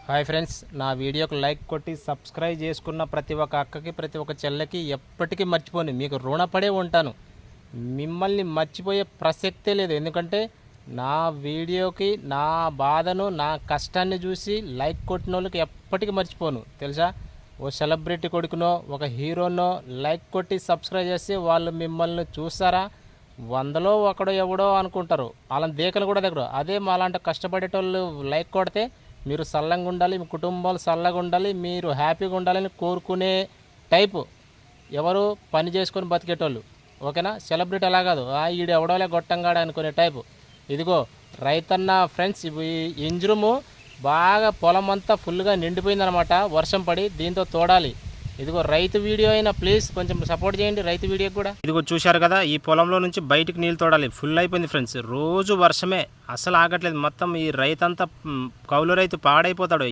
Hi friends, నా వీడియోకి like కొట్టి సబ్స్క్రైబ్ చేసుకున్న ప్రతి ఒక్క అక్కకి ప్రతి ఒక్క చెల్లెకి ఎప్పటికీ మర్చిపోను, మీకు రుణపడే ఉంటాను. మిమ్మల్ని మర్చిపోయే ప్రసక్తే లేదు. ఎందుకంటే నా వీడియోకి నా బాధను నా కష్టాన్ని చూసి లైక్ కొట్టిన వాళ్ళకి ఎప్పటికీ మర్చిపోను. తెలుసా, ఓ సెలబ్రిటీ కొడుకునో ఒక హీరోనో లైక్ కొట్టి సబ్స్క్రైబ్ చేస్తే వాళ్ళు మిమ్మల్ని చూస్తారా, 100లో ఒకడో ఎవడో అనుకుంటారు. వాళ్ళని దేకలు కూడా దగ్గర. అదే మాలాంటి కష్టపడేటోళ్ళు లైక్ కొడితే మీరు చల్లగా ఉండాలి, మీ కుటుంబాలు చల్లగా ఉండాలి, మీరు హ్యాపీగా ఉండాలని కోరుకునే టైపు ఎవరు పని చేసుకొని బతికేటోళ్ళు. ఓకేనా, సెలబ్రిటీ అలా కాదు, ఈడు ఎవడోలే గొట్టంగాడు అనుకునే టైపు. ఇదిగో రైతన్న ఫ్రెండ్స్, ఈ ఇంజురుము బాగా పొలం అంతా ఫుల్గా నిండిపోయిందనమాట వర్షం పడి. దీంతో తోడాలి. ఇదిగో రైతు వీడియో అయినా ప్లీజ్ కొంచెం సపోర్ట్ చేయండి రైతు వీడియోకి కూడా. ఇదిగో చూశారు కదా, ఈ పొలంలో నుంచి బయటకు నీళ్ళు తోడాలి. ఫుల్ అయిపోయింది ఫ్రెండ్స్, రోజు వర్షమే, అసలు ఆగట్లేదు. మొత్తం ఈ రైతంతా కౌలు రైతు పాడైపోతాడు.